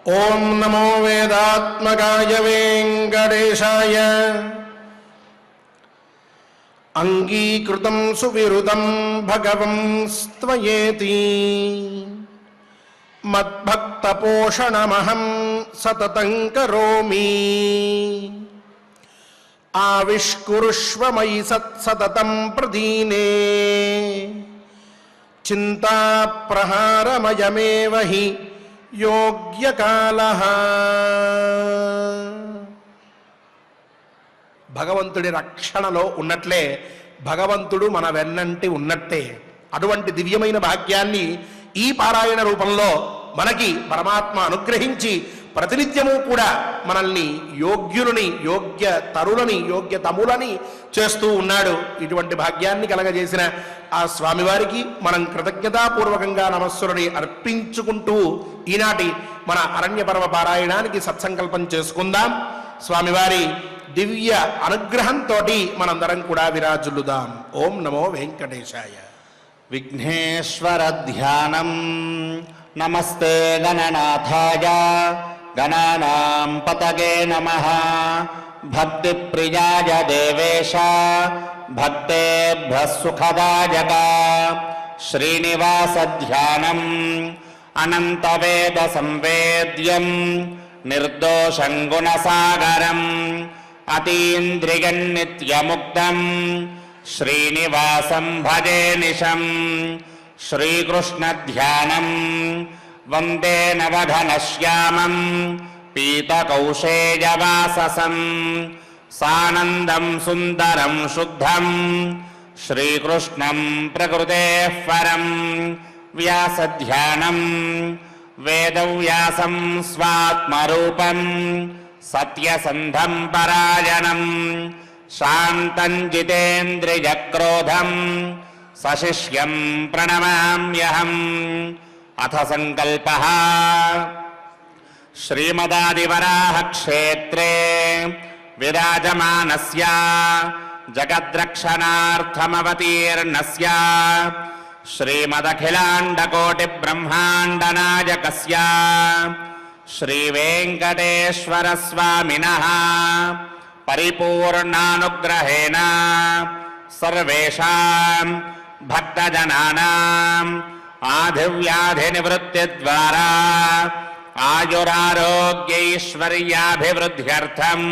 ఓం నమో వేదాత్మకాయ వెంకటేశాయ. అంగీకృతం సువిరుదం భగవంస్త్వయేతి మద్భక్తపోషణమహం సతతం కరోమి. ఆవిష్కురుష్వ మయి సత్సతతం ప్రదీనే చింతాప్రహారమయమేవ హి యోగ్యకాలః. భగవంతుడి రక్షణలో ఉన్నట్లే భగవంతుడు మన వెన్నంటి ఉన్నట్టే. అటువంటి దివ్యమైన భాగ్యాన్ని ఈ పారాయణ రూపంలో మనకి పరమాత్మ అనుగ్రహించి ప్రతినిత్యము కూడా మనల్ని యోగ్యులని, యోగ్య తరులని, యోగ్య తములని చేస్తూ ఉన్నాడు. ఇటువంటి భాగ్యాన్ని కలగజేసిన ఆ స్వామివారికి మనం కృతజ్ఞతాపూర్వకంగా నమస్సులని అర్పించుకుంటూ ఈనాటి మన అరణ్య పర్వ పారాయణానికి సత్సంకల్పం చేసుకుందాం. స్వామివారి దివ్య అనుగ్రహంతో మనందరం కూడా విరాజులుదాం. ఓం నమో వెంకటేశాయ. విఘ్నేశ్వర ధ్యానం. నమస్తే గణనాథాయ గణానాం పతగే నమః. భక్తి ప్రియాయ దేవేశ భక్తేభ్యః సుఖదాయక. శ్రీనివాస ధ్యానం అనంత వేద సంవేద్యం నిర్దోషం గుణసాగరం అతీంద్రియం నిత్యముక్తం శ్రీనివాసం భజే నిశం. శ్రీకృష్ణ ధ్యానం వందే నవఘనశ్యామం పీతకౌశేయవాససం సానందం సుందరం శుద్ధం శ్రీకృష్ణం ప్రకృతేః పరం. వ్యాసధ్యానం వేదవ్యాసం స్వాత్మరూపం సత్యసంధం పరాయణం శాంతం జితేంద్రియక్రోధం సశిష్యం ప్రణమామ్యహం. అథ సంకల్పః. శ్రీమదాదివరాహ క్షేత్రే విరాజమానస్య జగద్రక్షణార్థమవతీర్ణస్య శ్రీమదఖిలాండకోటి బ్రహ్మాండనాయకస్య శ్రీవేంకటేశ్వర స్వామినః పరిపూర్ణానుగ్రహేణ సర్వేషాం భక్తజనానాం ఆధివ్యాధినివృత్తిద్వారా ఆయురారోగ్యైశ్వర్యాభివృద్ధ్యర్థం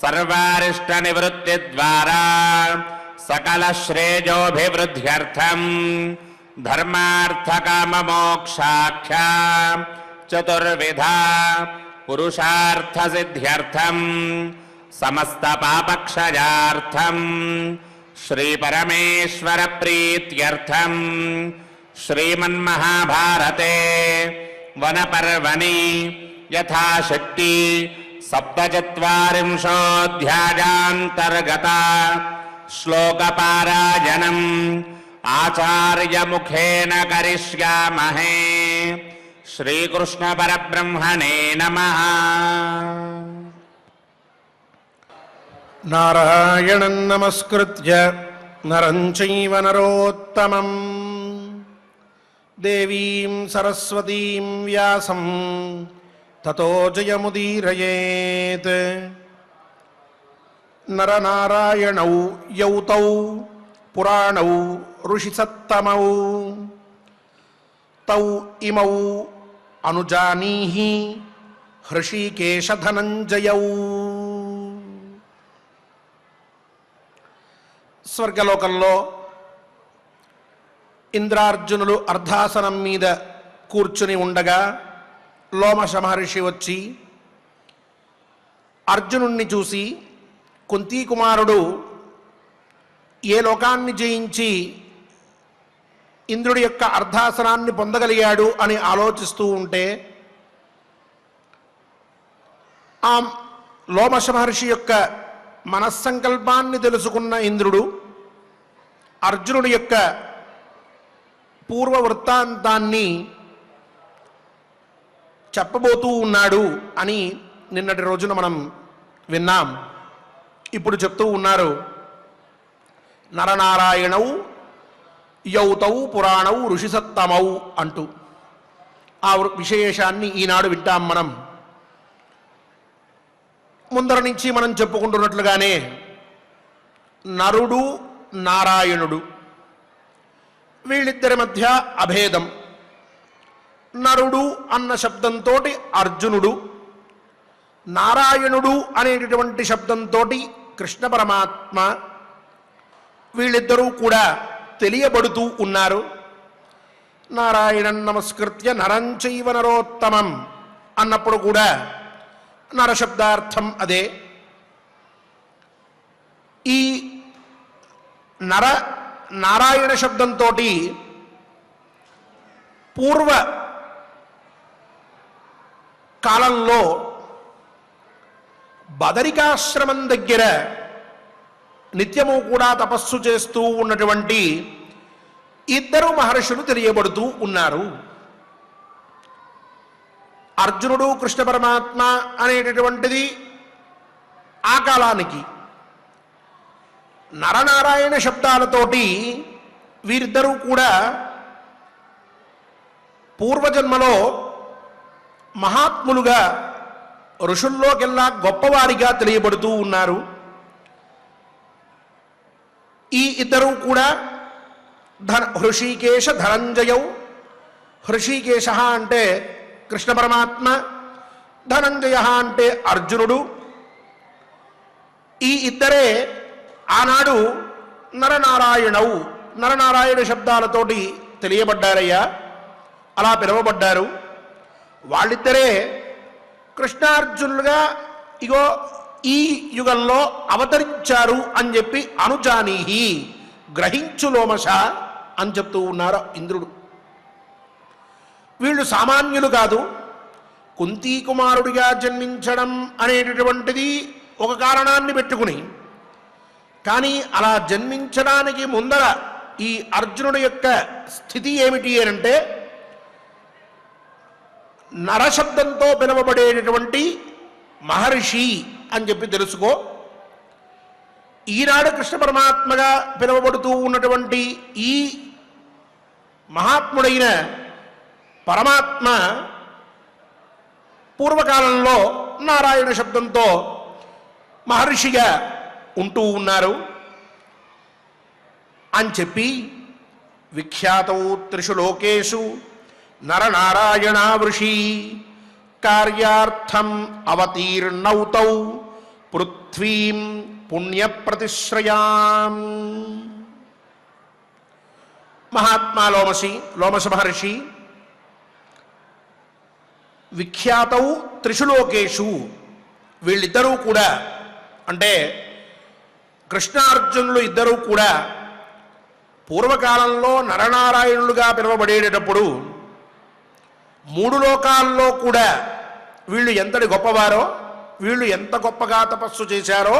సర్వారిష్టనివృత్తిద్వారా సకలశ్రేయోభివృద్ధ్యర్థం ధర్మార్థకామమోక్షాఖ్య చతుర్విధా పురుషార్థసిద్ధ్యర్థం సమస్త పాపక్షయార్థం శ్రీపరమేశ్వర ప్రీత్యర్థం శ్రీమన్మహాభారతే వనపర్వణి యథాశక్తి సప్తచత్వారింశోऽధ్యాయాంతర్గత శ్లోకపారాయణం ఆచార్యముఖేన కరిష్యామహే. శ్రీకృష్ణ పరబ్రహ్మణే నమః. నారాయణం నమస్కృత్య నరం చైవ నరోత్తమం దేవీం సరస్వతీం వ్యాసం తతో జయముదీరయేత్. నరనారాయణౌ యౌతౌ పురాణౌ ఋషిసత్తమౌ తౌ ఇమౌ అనుజానీహి హృషీకేశ ధనంజయౌ. స్వర్గలోకంలో ఇంద్రార్జునులు అర్ధాసనం మీద కూర్చుని ఉండగా లోమశ మహర్షి వచ్చి అర్జునుణ్ణి చూసి, కుంతీ కుమారుడు ఏ లోకాన్ని జయించి ఇంద్రుడి యొక్క అర్ధాసనాన్ని పొందగలిగాడు అని ఆలోచిస్తూ ఉంటే, ఆ లోమశ మహర్షి యొక్క మనస్సంకల్పాన్ని తెలుసుకున్న ఇంద్రుడు అర్జునుడి యొక్క పూర్వ వృత్తాంతాన్ని చెప్పబోతూ ఉన్నాడు అని నిన్నటి రోజున మనం విన్నాం. ఇప్పుడు చెప్తూ ఉన్నారు, నరనారాయణౌ యౌతౌ పురాణౌ ఋషిసత్తమౌ అంటూ. ఆ విశేషాన్ని ఈనాడు వింటాం మనం. ముందర నుంచి మనం చెప్పుకుంటున్నట్లుగానే నరుడు నారాయణుడు వీళ్ళిద్దరి మధ్య అభేదం. నరుడు అన్న శబ్దంతో అర్జునుడు, నారాయణుడు అనేటటువంటి శబ్దంతో కృష్ణ పరమాత్మ, వీళ్ళిద్దరూ కూడా తెలియబడుతూ ఉన్నారు. నారాయణం నమస్కృత్య నరం చైవ నరోత్తమం అన్నప్పుడు కూడా నరశబ్దార్థం అదే. ఈ నారాయణ శబ్దంతో పూర్వ కాలంలో బదరికాశ్రమం దగ్గర నిత్యము కూడా తపస్సు చేస్తూ ఉన్నటువంటి ఇద్దరు మహర్షులు తెలియబడుతూ ఉన్నారు. అర్జునుడు కృష్ణ పరమాత్మ అనేటటువంటిది ఆ కాలానికి, నరనారాయణ శబ్దాలతోటి వీరిద్దరూ కూడా పూర్వజన్మలో మహాత్ములుగా ఋషుల్లోకెల్లా గొప్పవారిగా తెలియబడుతూ ఉన్నారు. ఈ ఇద్దరూ కూడా హృషికేశ ధనంజయౌ, హృషికేశ అంటే కృష్ణ పరమాత్మ, ధనంజయ అంటే అర్జునుడు. ఈ ఇద్దరే ఆనాడు నరనారాయణవు, నరనారాయణ శబ్దాలతోటి తెలియబడ్డారయ్యా, అలా పిలువబడ్డారు. వాళ్ళిద్దరే కృష్ణార్జునులుగా ఇగో ఈ యుగంలో అవతరించారు అని చెప్పి అనుజానీహి, గ్రహించు లోమశ అని చెప్తూ ఉన్నారు ఇంద్రుడు. వీళ్ళు సామాన్యులు కాదు. కుంతీ కుమారుడిగా జన్మించడం అనేటటువంటిది ఒక కారణాన్ని పెట్టుకుని, కానీ అలా జన్మించడానికి ముందర ఈ అర్జునుడి యొక్క స్థితి ఏమిటి అంటే నరశబ్దంతో పిలువబడేటటువంటి మహర్షి అని చెప్పి తెలుసుకో. ఈనాడు కృష్ణ పరమాత్మగా పిలువబడుతూ ఉన్నటువంటి ఈ మహాత్ముడైన పరమాత్మ పూర్వకాలంలో నారాయణ శబ్దంతో మహర్షిగా ఉంటూ ఉన్నారు అని చెప్పి, విఖ్యాతౌ త్రిషు లోకేషు నరనారాయణ వృషి కార్యార్థం అవతీర్ణౌతౌ పృథ్వీం పుణ్యప్రతిశ్రయాం. మహాత్మా లోమశ మహర్షి విఖ్యాతౌ త్రిషు లోకేషు, వీళ్ళిద్దరూ కూడా అంటే కృష్ణార్జునులు ఇద్దరూ కూడా పూర్వకాలంలో నరనారాయణులుగా పిలువబడేటప్పుడు మూడు లోకాల్లో కూడా వీళ్ళు ఎంతటి గొప్పవారో, వీళ్ళు ఎంత గొప్పగా తపస్సు చేశారో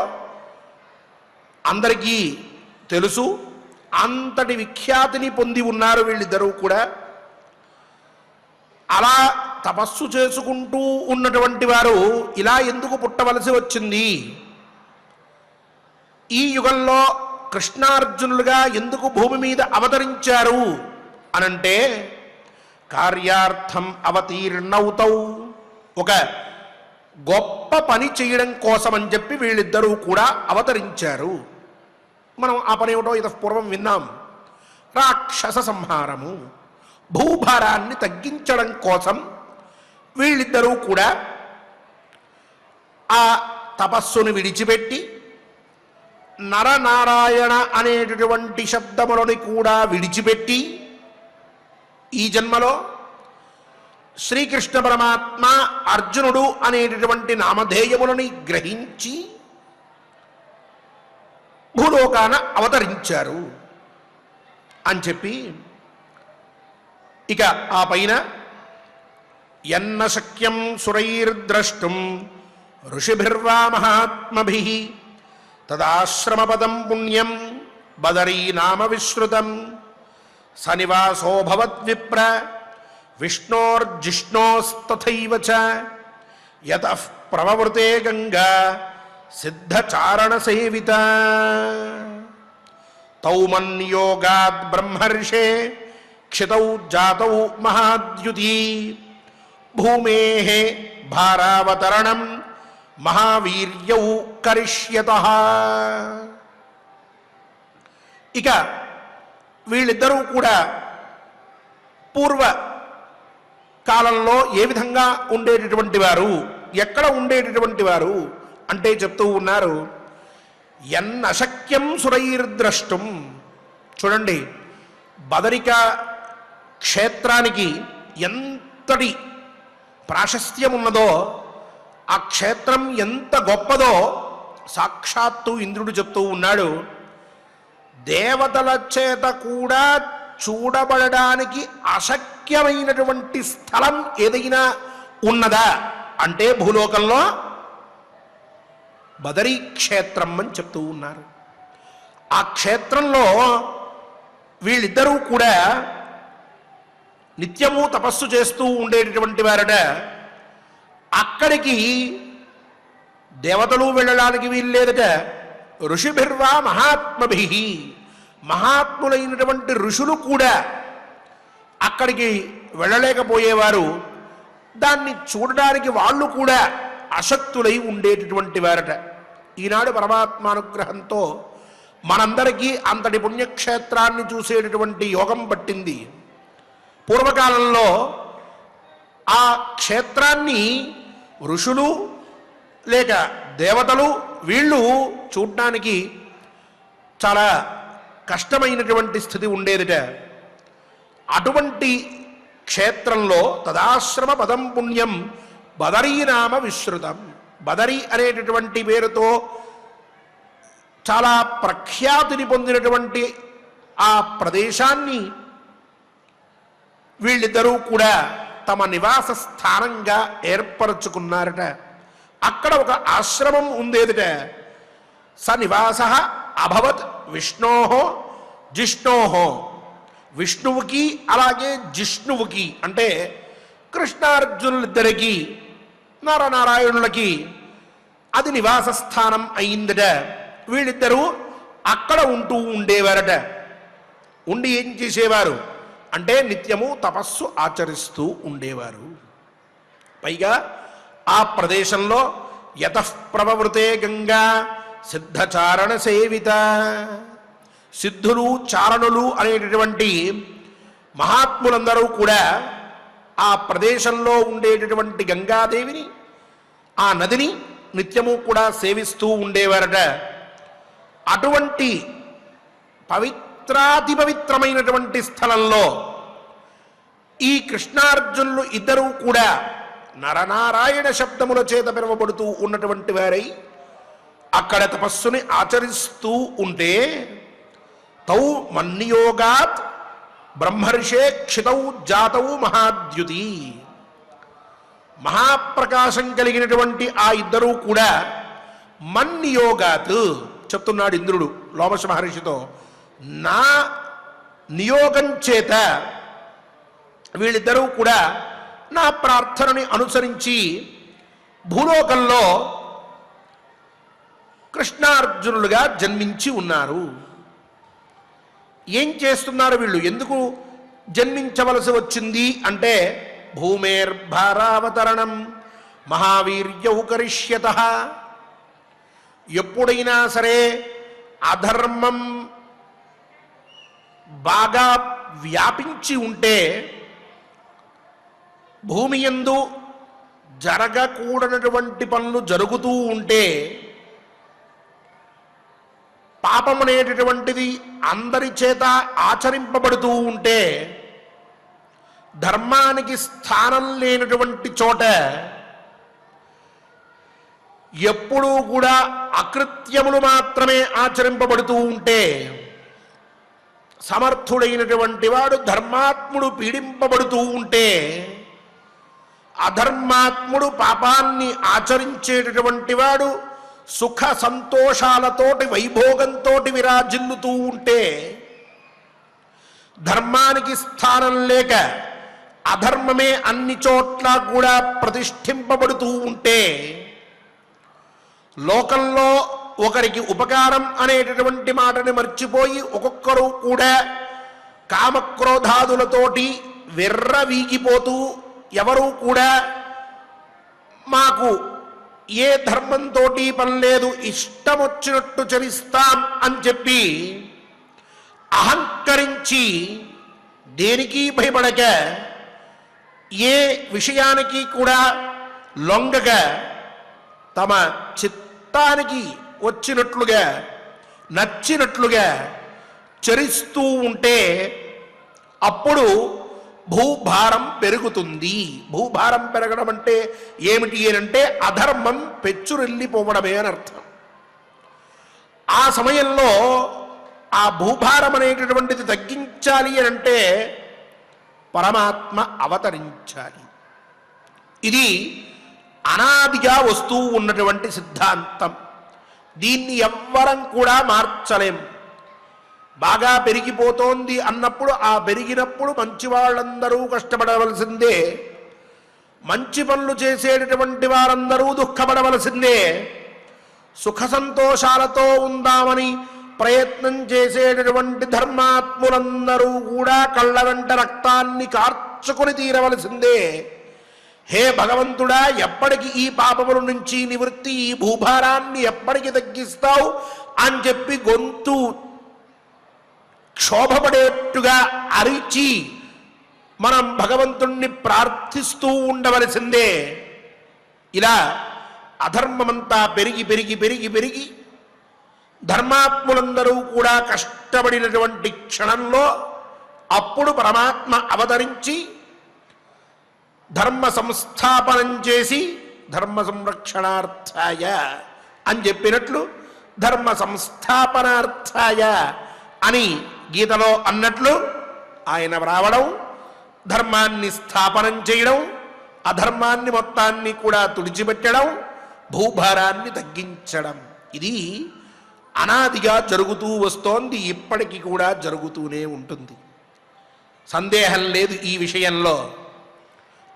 అందరికీ తెలుసు. అంతటి విఖ్యాతిని పొంది ఉన్నారు వీళ్ళిద్దరూ కూడా. అలా తపస్సు చేసుకుంటూ ఉన్నటువంటి వారు ఇలా ఎందుకు పుట్టవలసి వచ్చింది, ఈ యుగంలో కృష్ణార్జునులుగా ఎందుకు భూమి మీద అవతరించారు అనంటే, కార్యార్థం అవతీర్ణౌతౌ, ఒక గొప్ప పని చేయడం కోసం అని చెప్పి వీళ్ళిద్దరూ కూడా అవతరించారు. మనం ఆ పని ఏమిటో ఇత పూర్వం విన్నాం. రాక్షస సంహారము, భూభారాన్ని తగ్గించడం కోసం వీళ్ళిద్దరూ కూడా ఆ తపస్సును విడిచిపెట్టి నరనారాయణ అనేటటువంటి శబ్దములని కూడా విడిచిపెట్టి ఈ జన్మలో శ్రీకృష్ణ పరమాత్మ అర్జునుడు అనేటటువంటి నామధేయములని గ్రహించి భూలోకాన అవతరించారు అని చెప్పి, ఇక ఆ పైన యన్న శక్యం సురైర్ద్రష్టుం ఋషిభిర్వా మహాత్మభిః తదాశ్రమపదం పుణ్యం బదరీ నామ విశ్రుతం సనివాసో భవద్విప్ర విష్ణోర్జిష్ణోస్తథైవ చ యతః ప్రవవృతే గంగా సిద్ధచారణ సేవిత తౌ మన్యోగాద్ బ్రహ్మర్షే క్షితౌ జాతౌ మహాద్యుతి భూమే భారావతరణం మహావీర్యౌ కరిష్యతః. ఇక వీళ్ళిద్దరూ కూడా పూర్వ కాలంలో ఏ విధంగా ఉండేటటువంటి వారు, ఎక్కడ ఉండేటటువంటి వారు అంటే చెప్తూ ఉన్నారు, ఎన్నశక్యం సురైర్ద్రష్టం. చూడండి, బదరిక క్షేత్రానికి ఎంతటి ప్రాశస్త్యం ఉన్నదో, ఆ క్షేత్రం ఎంత గొప్పదో సాక్షాత్తు ఇంద్రుడు చెప్తూ ఉన్నాడు. దేవతల చేత కూడా చూడబడడానికి అశక్యమైనటువంటి స్థలం ఏదైనా ఉన్నదా అంటే భూలోకంలో బదరీ క్షేత్రం అని చెప్తూ ఉన్నారు. ఆ క్షేత్రంలో వీళ్ళిద్దరూ కూడా నిత్యము తపస్సు చేస్తూ ఉండేటటువంటి వారట. అక్కడికి దేవతలు వెళ్ళడానికి వీల్లేదట. ఋషిభిర్వా మహాత్మభి, మహాత్ములైనటువంటి ఋషులు కూడా అక్కడికి వెళ్ళలేకపోయేవారు. దాన్ని చూడడానికి వాళ్ళు కూడా అశక్తులై ఉండేటటువంటి వారట. ఈనాడు పరమాత్మానుగ్రహంతో మనందరికీ అంతటి పుణ్యక్షేత్రాన్ని చూసేటటువంటి యోగం పట్టింది. పూర్వకాలంలో ఆ క్షేత్రాన్ని ఋషులు లేక దేవతలు వీళ్ళు చూడడానికి చాలా కష్టమైనటువంటి స్థితి ఉండేదిట. అటువంటి క్షేత్రంలో తదాశ్రమ పదం పుణ్యం బదరీనామ విశ్రుతం. బదరీ అనేటటువంటి పేరుతో చాలా ప్రఖ్యాతిని పొందినటువంటి ఆ ప్రదేశాన్ని వీళ్ళిద్దరూ కూడా తమ నివాస స్థానంగా ఏర్పరచుకున్నారట. అక్కడ ఒక ఆశ్రమం ఉండేదిట. స నివాస అభవత్ విష్ణోహో జిష్ణోహో, విష్ణువుకి అలాగే జిష్ణువుకి అంటే కృష్ణార్జునులిద్దరికీ నరనారాయణులకి అది నివాస స్థానం అయిందట. వీళ్ళిద్దరూ అక్కడ ఉంటూ ఉండేవారట. ఉండి ఏం చేసేవారు అంటే నిత్యము తపస్సు ఆచరిస్తూ ఉండేవారు. పైగా ఆ ప్రదేశంలో యతః ప్రవవృతే గంగా సిద్ధచారణ సేవిత, సిద్ధులు చారణులు అనేటటువంటి మహాత్ములందరూ కూడా ఆ ప్రదేశంలో ఉండేటటువంటి గంగాదేవిని, ఆ నదిని నిత్యము కూడా సేవిస్తూ ఉండేవారట. అటువంటి పవిత్రాతి పవిత్రమైనటువంటి స్థలంలో ఈ కృష్ణార్జునులు ఇద్దరూ కూడా నరనారాయణ శబ్దముల చేత పిలువబడుతూ ఉన్నటువంటి వారై అక్కడ తపస్సుని ఆచరిస్తూ ఉంటే తౌ మన్నియోగాత్ బ్రహ్మర్షే క్షితౌ జాతౌ మహాద్యుతి, మహాప్రకాశం కలిగినటువంటి ఆ ఇద్దరూ కూడా మన్నియోగాత్ చెప్తున్నాడు ఇంద్రుడు లోమశ మహర్షితో, నా నియోగం చేత వీళ్ళిద్దరూ కూడా నా ప్రార్థనని అనుసరించి భూలోకంలో కృష్ణార్జునులుగా జన్మించి ఉన్నారు. ఏం చేస్తున్నారు వీళ్ళు, ఎందుకు జన్మించవలసి వచ్చింది అంటే భూమేర్భారావతరణం మహావీర్యౌ కరిష్యతః. ఎప్పుడైనా సరే అధర్మం బాగా వ్యాపించి ఉంటే, భూమి యందు జరగకూడనటువంటి పనులు జరుగుతూ ఉంటే, పాపం అనేటటువంటిది అందరి చేత ఆచరింపబడుతూ ఉంటే, ధర్మానికి స్థానం లేనటువంటి చోట ఎప్పుడూ కూడా అకృత్యములు మాత్రమే ఆచరింపబడుతూ ఉంటే, సమర్థుడైనటువంటి వాడు ధర్మాత్ముడు పీడింపబడుతూ ఉంటే, అధర్మాత్ముడు పాపాన్ని ఆచరించేటటువంటి వాడు సుఖ సంతోషాలతోటి వైభోగంతో విరాజిల్లుతూ ఉంటే, ధర్మానికి స్థానం లేక అధర్మమే అన్ని చోట్ల కూడా ప్రతిష్ఠింపబడుతూ ఉంటే, లోకంలో ఒకరికి ఉపకారం అనేటటువంటి మాటని మర్చిపోయి ఒక్కొక్కరు కూడా కామక్రోధాదులతోటి వెర్రవీగిపోతూ ఎవరూ కూడా మాకు ఏ ధర్మంతో పని లేదు, ఇష్టం వచ్చినట్టు చరిస్తాం అని చెప్పి అహంకరించి దేనికి భయపడక ఏ విషయానికి కూడా లొంగక తమ చిత్తానికి వచ్చినట్లుగా నచ్చినట్లుగా చరిస్తూ ఉంటే అప్పుడు భూభారం పెరుగుతుంది. భూభారం పెరగడం అంటే ఏమిటి అంటే అధర్మం పెచ్చురెళ్ళిపోవడమే అని అర్థం. ఆ సమయంలో ఆ భూభారం అనేటటువంటిది తగ్గించాలి అని అంటే పరమాత్మ అవతరించాలి. ఇది అనాదిగా వస్తూ ఉన్నటువంటి సిద్ధాంతం. దీన్ని ఎవ్వరం కూడా మార్చలేం. బాగా పెరిగిపోతోంది అన్నప్పుడు ఆ పెరిగినప్పుడు మంచి వాళ్ళందరూ కష్టపడవలసిందే, మంచి పనులు చేసేటటువంటి వారందరూ దుఃఖపడవలసిందే, సుఖ సంతోషాలతో ఉందామని ప్రయత్నం చేసేటటువంటి ధర్మాత్ములందరూ కూడా కళ్ళ వెంట రక్తాన్ని కార్చుకుని తీరవలసిందే. హే భగవంతుడా, ఎప్పటికి ఈ పాపముల నుంచి నివృత్తి, ఈ భూభారాన్ని ఎప్పటికి తగ్గిస్తావు అని చెప్పి గొంతు క్షోభపడేట్టుగా అరిచి మనం భగవంతుణ్ణి ప్రార్థిస్తూ ఉండవలసిందే. ఇలా అధర్మమంతా పెరిగి పెరిగి పెరిగి పెరిగి ధర్మాత్ములందరూ కూడా కష్టపడినటువంటి క్షణంలో అప్పుడు పరమాత్మ అవతరించి ధర్మ సంస్థాపనం చేసి ధర్మ సంరక్షణార్థాయ అని చెప్పినట్లు ధర్మ సంస్థాపనార్థాయ అని గీతలో అన్నట్లు ఆయన రావడం, ధర్మాన్ని స్థాపనం చేయడం, అధర్మాన్ని మొత్తాన్ని కూడా తుడిచిపెట్టడం, భూభారాన్ని తగ్గించడం. ఇది అనాదిగా జరుగుతూ వస్తోంది, ఇప్పటికీ కూడా జరుగుతూనే ఉంటుంది. సందేహం లేదు ఈ విషయంలో.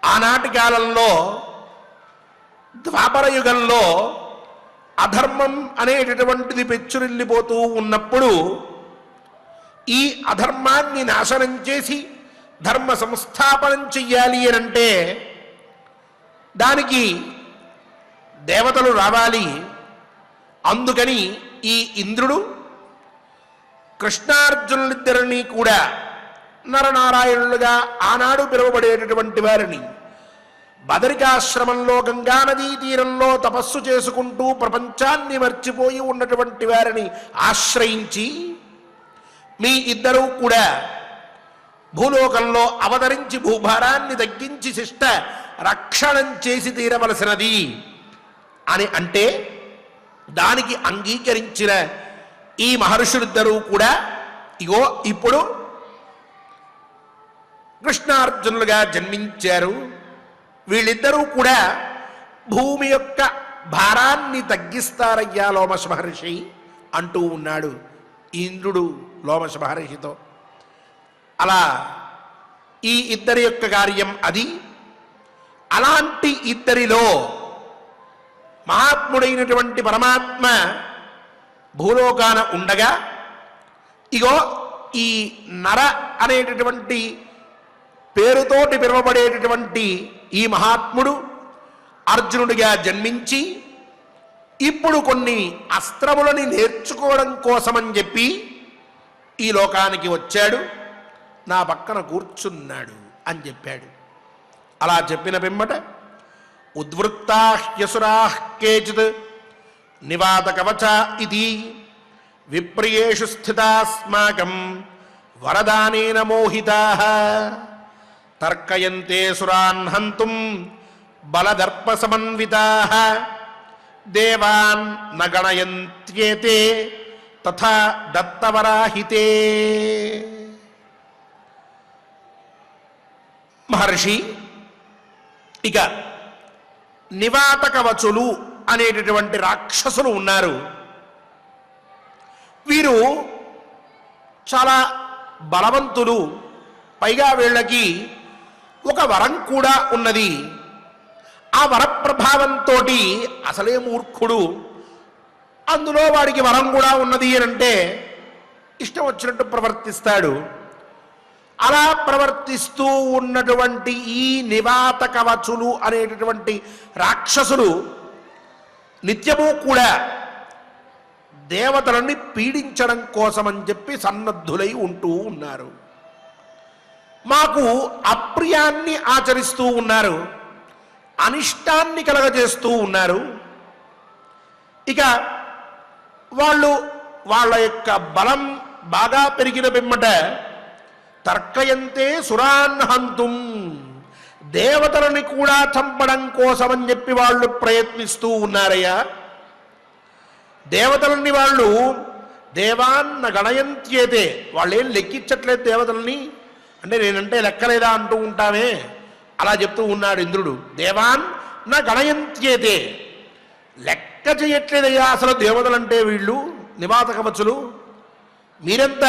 ఆనాటి కాలంలో ద్వాపర యుగంలో అధర్మం అనేటటువంటిది పెచ్చురిల్లిపోతూ ఉన్నప్పుడు ఈ అధర్మాన్ని నాశనం చేసి ధర్మ సంస్థాపనం చెయ్యాలి అనంటే దానికి దేవతలు రావాలి. అందుకని ఈ ఇంద్రుడు కృష్ణార్జునులిద్దరినీ కూడా నరనారాయణులుగా ఆనాడు పిలువబడేటటువంటి వారిని బదరికాశ్రమంలో గంగానదీ తీరంలో తపస్సు చేసుకుంటూ ప్రపంచాన్ని మర్చిపోయి ఉన్నటువంటి వారిని ఆశ్రయించి మీ ఇద్దరూ కూడా భూలోకంలో అవతరించి భూభారాన్ని తగ్గించి శిష్ట రక్షణం చేసి తీరవలసినది అని అంటే దానికి అంగీకరించిన ఈ మహర్షులిద్దరూ కూడా ఇగో ఇప్పుడు కృష్ణార్జునులుగా జన్మించారు. వీళ్ళిద్దరూ కూడా భూమి యొక్క భారాన్ని తగ్గిస్తారయ్యా లోమశ మహర్షి అంటూ ఉన్నాడు ఇంద్రుడు లోమశ మహర్షితో. అలా ఈ ఇద్దరి యొక్క కార్యం అది. అలాంటి ఇద్దరిలో మహాత్ముడైనటువంటి పరమాత్మ భూలోకాన ఉండగా ఇగో ఈ నర అనేటటువంటి పేరుతోటి పిలువబడేటటువంటి ఈ మహాత్ముడు అర్జునుడిగా జన్మించి ఇప్పుడు కొన్ని అస్త్రములని నేర్చుకోవడం కోసమని చెప్పి ఈ లోకానికి వచ్చాడు, నా పక్కన కూర్చున్నాడు అని చెప్పాడు. అలా చెప్పిన పిమ్మట ఉద్వృత్తా హ్యసురా కేచిత్ నివాత కవచ ఇది విప్రియేషు స్థితాస్మాకం వరదానేన మోహితాః తర్కయంతే సురాన్ హంతుం బలదర్ప సమన్వితాః దేవాన్ న గణయంత్యేతే తథా దత్తవరాహితే. మహర్షి ఇక నివాత కవచులు అనేటటువంటి రాక్షసులు ఉన్నారు. వీరు చాలా బలవంతులు, పైగా వీళ్ళకి ఒక వరం కూడా ఉన్నది. ఆ వరప్రభావంతో అసలే మూర్ఖుడు, అందులో వాడికి వరం కూడా ఉన్నది అని అంటే ఇష్టం వచ్చినట్టు ప్రవర్తిస్తాడు. అలా ప్రవర్తిస్తూ ఉన్నటువంటి ఈ నివాత కవచులు అనేటటువంటి రాక్షసులు నిత్యము కూడా దేవతలని పీడించడం కోసమని చెప్పి సన్నద్ధులై ఉంటూ ఉన్నారు. మాకు అప్రియాన్ని ఆచరిస్తూ ఉన్నారు, అనిష్టాన్ని కలగజేస్తూ ఉన్నారు. ఇక వాళ్ళ యొక్క బలం బాగా పెరిగిన పిమ్మట తర్కయంతే సురాన్ హంతుం, దేవతలని కూడా చంపడం కోసమని చెప్పి వాళ్ళు ప్రయత్నిస్తూ ఉన్నారయ్యా. దేవతలని వాళ్ళు దేవాన్న గణయంత్యేతే, వాళ్ళేం లెక్కించట్లేదు దేవతలని. అంటే నేనంటే లెక్కలేదా అంటూ ఉంటామే, అలా చెప్తూ ఉన్నాడు ఇంద్రుడు. దేవాన్ నా గణయంత్యేతే, లెక్క చేయట్లేదయ్యా అసలు దేవతలంటే వీళ్ళు నివాత కవచులు. మీరెంత,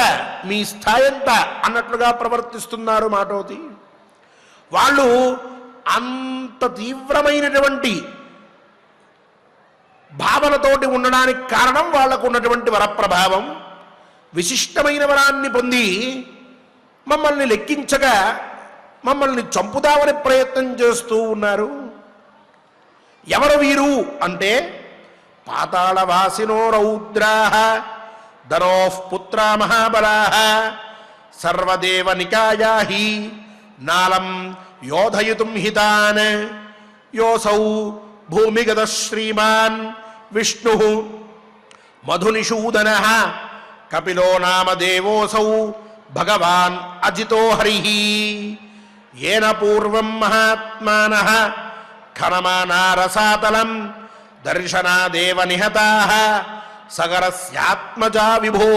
మీ స్థాయి ఎంత అన్నట్లుగా ప్రవర్తిస్తున్నారు మాటోతి. వాళ్ళు అంత తీవ్రమైనటువంటి భావనతోటి ఉండడానికి కారణం వాళ్లకు ఉన్నటువంటి వరప్రభావం. విశిష్టమైన వరాన్ని పొంది మమ్మల్ని లెక్కించగా మమ్మల్ని చంపుదామని ప్రయత్నం చేస్తూ ఉన్నారు. ఎవరు వీరు అంటే పాతాళవాసినో రౌద్రాః ధనోః పుత్రా మహాబలాః సర్వదేవ నికాయాహి నాలం యోధయితుం హితాన్ యోసౌ భూమిగత శ్రీమాన్ విష్ణుః మధునిషూదనః కపిలో నామ దేవోసౌ భగవాన్ అజితో హరిః ఏన పూర్వం మహాత్మానః ఖనమానా రసాతలం దర్శనాదేవ నిహతాః సగరస్యాత్మజా విభో.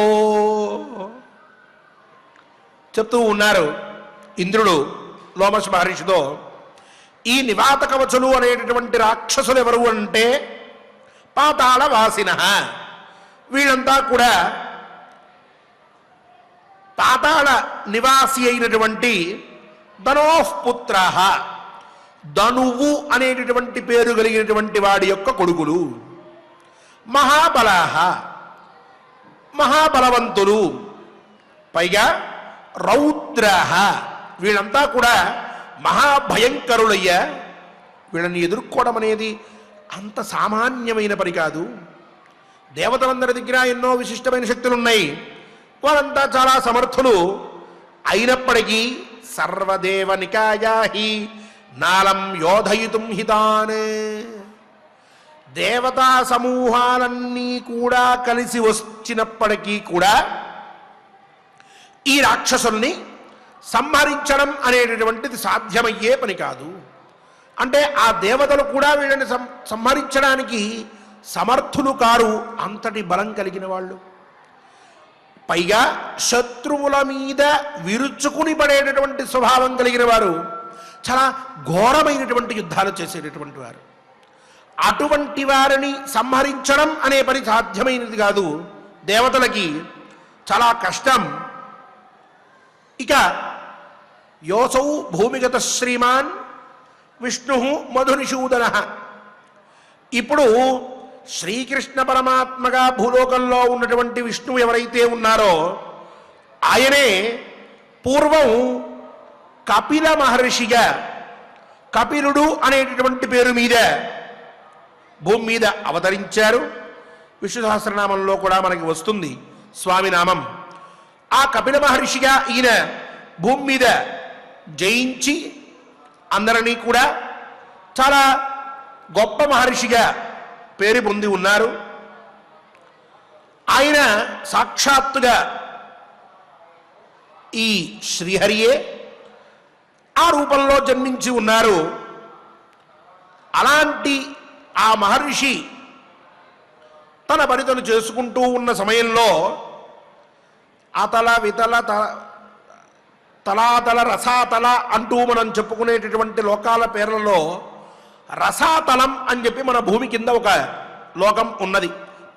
చెప్తూ ఉన్నారు ఇంద్రుడు లోమస్ మహర్షితో, ఈ నివాత కవచులు అనేటటువంటి రాక్షసులు ఎవరు అంటే పాతాళ వాసినః, వీళ్ళంతా కూడా పాతాళ నివాసి అయినటువంటి ధనోః పుత్రాః, ధనువు అనేటటువంటి పేరు కలిగినటువంటి వాడి యొక్క కొడుకులు. మహాబలాః, మహాబలవంతులు. పైగా రౌద్రాః, వీళ్ళంతా కూడా మహాభయంకరులయ్యా. వీళ్ళని ఎదుర్కోవడం అనేది అంత సామాన్యమైన పని కాదు. దేవతలందరి దగ్గర ఎన్నో విశిష్టమైన శక్తులు ఉన్నాయి, వాళ్ళంతా చాలా సమర్థులు. అయినప్పటికీ సర్వదేవ నికాయాహి నాలం యోధయితుం హితాన్, దేవతా సమూహాలన్నీ కూడా కలిసి వచ్చినప్పటికీ కూడా ఈ రాక్షసుల్ని సంహరించడం అనేటటువంటిది సాధ్యమయ్యే పని కాదు. అంటే ఆ దేవతలు కూడా వీళ్ళని సంహరించడానికి సమర్థులు కారు, అంతటి బలం కలిగిన వాళ్ళు. పైగా శత్రువుల మీద విరుచుకుని పడేటటువంటి స్వభావం కలిగిన వారు, చాలా ఘోరమైనటువంటి యుద్ధాలు చేసేటటువంటి వారు. అటువంటి వారిని సంహరించడం అనే పని సాధ్యమైనది కాదు, దేవతలకి చాలా కష్టం. ఇక యోసౌ భూమిగత శ్రీమాన్ విష్ణు మధునిషూదనః, ఇప్పుడు శ్రీకృష్ణ పరమాత్మగా భూలోకంలో ఉన్నటువంటి విష్ణువు ఎవరైతే ఉన్నారో ఆయనే పూర్వం కపిల మహర్షిగా, కపిలుడు అనేటటువంటి పేరు మీద భూమి మీద అవతరించారు. విష్ణు సహస్రనామంలో కూడా మనకి వస్తుంది స్వామి నామం. ఆ కపిల మహర్షిగా ఈయన భూమి మీద జయించి అందరినీ కూడా చాలా గొప్ప మహర్షిగా పేరు పొంది ఉన్నారు. ఆయన సాక్షాత్తుగా ఈ శ్రీహరియే ఆ రూపంలో జన్మించి ఉన్నారు. అలాంటి ఆ మహర్షి తన పనితను చేసుకుంటూ ఉన్న సమయంలో అతల వితల తలాతల రసాతల అంటూ మనం చెప్పుకునేటటువంటి లోకాల పేర్లలో రసాతలం అని చెప్పి మన భూమి కింద ఒక లోకం ఉన్నది,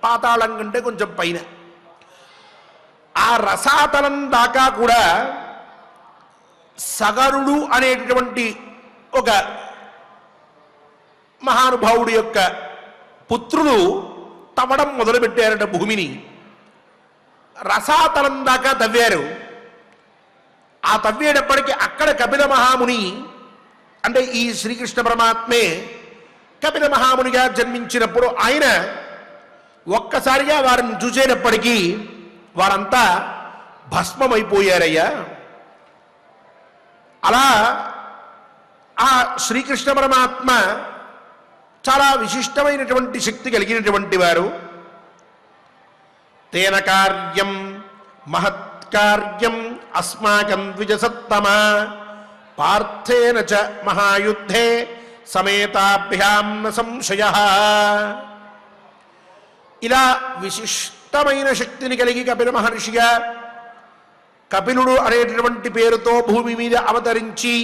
పాతాళం కంటే కొంచెం పైన. ఆ రసాతలం దాకా కూడా సగరుడు అనేటటువంటి ఒక మహానుభావుడి యొక్క పుత్రులు తవ్వడం మొదలుపెట్టారట భూమిని. రసాతలం దాకా తవ్వారు. ఆ తవ్వేటప్పటికి అక్కడ కపిల మహాముని అంటే ఈ శ్రీకృష్ణ పరమాత్మే కపిల మహామునిగా జన్మించినప్పుడు ఆయన ఒక్కసారిగా వారిని చూసేటప్పటికీ వారంతా భస్మమైపోయారయ్యా. అలా ఆ శ్రీకృష్ణ పరమాత్మ చాలా విశిష్టమైనటువంటి శక్తి కలిగినటువంటి వారు. తేన కార్యం మహత్కార్యం అస్మాకం ద్విజసత్తమ పార్థేన చ మహాయుద్ధే సమేతాభ్యాం న సంశయః. ఇలా విశిష్టమైన శక్తిని కలిగి కపిల మహర్షిగా కపిలుడు అనేటటువంటి పేరుతో భూమి మీద అవతరించి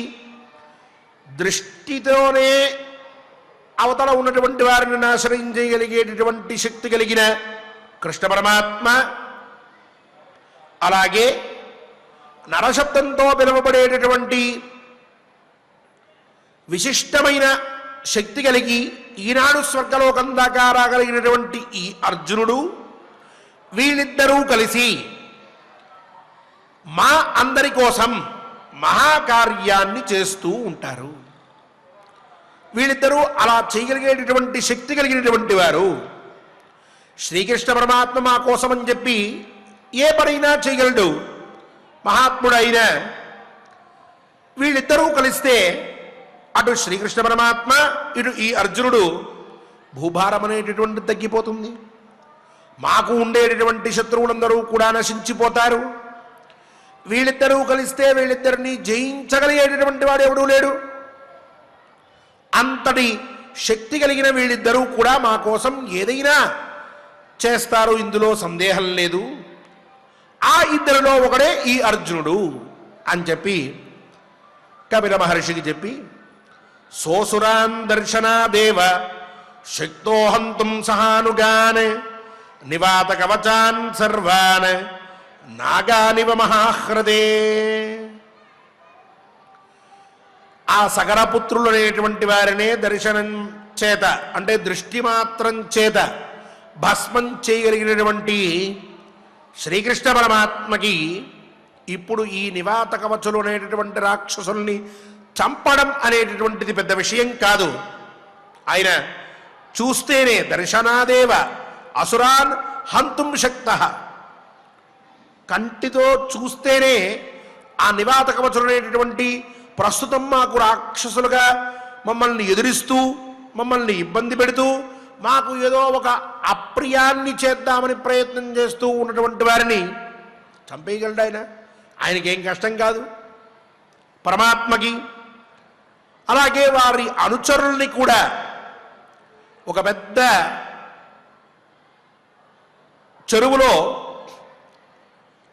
దృష్టితోనే అవతల ఉన్నటువంటి వారిని నాశనం చేయగలిగేటటువంటి శక్తి కలిగిన కృష్ణ పరమాత్మ, అలాగే నరశబ్దంతో పిలువబడేటటువంటి విశిష్టమైన శక్తి కలిగి ఈనాడు స్వర్గలోకం దాకా రాగలిగినటువంటి ఈ అర్జునుడు, వీళ్ళిద్దరూ కలిసి మా అందరి కోసం మహాకార్యాన్ని చేస్తూ ఉంటారు. వీళ్ళిద్దరూ అలా చేయగలిగేటటువంటి శక్తి కలిగినటువంటి వారు. శ్రీకృష్ణ పరమాత్మ మా కోసం అని చెప్పి ఏ పనైనా చేయగలడు మహాత్ముడైన. వీళ్ళిద్దరూ కలిస్తే అటు శ్రీకృష్ణ పరమాత్మ ఇటు ఈ అర్జునుడు భూభారం అనేటటువంటి తగ్గిపోతుంది. మాకు ఉండేటటువంటి శత్రువులందరూ కూడా నశించిపోతారు. వీళ్ళిద్దరూ కలిస్తే వీళ్ళిద్దరినీ జయించగలిగేటటువంటి వాడు ఎవడూ లేడు. అంతటి శక్తి కలిగిన వీళ్ళిద్దరూ కూడా మా కోసం ఏదైనా చేస్తారు, ఇందులో సందేహం లేదు. ఆ ఇద్దరిలో ఒకడే ఈ అర్జునుడు అని చెప్పి కపిల మహర్షికి చెప్పి, సోసురాన్ దర్శనాదేవ శక్తో హంతుం సహానుగాన్ నివాత కవచాన్ సర్వాన్ నాగానివ మహాహ్రదే. ఆ సగరపుత్రులు అనేటువంటి వారినే దర్శనం చేత అంటే దృష్టి మాత్రం చేత భస్మం చేయగలిగినటువంటి శ్రీకృష్ణ పరమాత్మకి ఇప్పుడు ఈ నివాత కవచులు అనేటటువంటి రాక్షసుల్ని చంపడం అనేటటువంటిది పెద్ద విషయం కాదు. ఆయన చూస్తేనే దర్శనాదేవ అసురాన్ హంతుం శక్తః, కంటితో చూస్తేనే ఆ నివాత కవచులు అనేటటువంటి ప్రస్తుతం మాకు రాక్షసులుగా మమ్మల్ని ఎదిరిస్తూ మమ్మల్ని ఇబ్బంది పెడుతూ మాకు ఏదో ఒక అప్రియాన్ని చేద్దామని ప్రయత్నం చేస్తూ ఉన్నటువంటి వారిని చంపేయగలడు ఆయన. ఆయనకేం కష్టం కాదు పరమాత్మకి. అలాగే వారి అనుచరుల్ని కూడా ఒక పెద్ద చెరువులో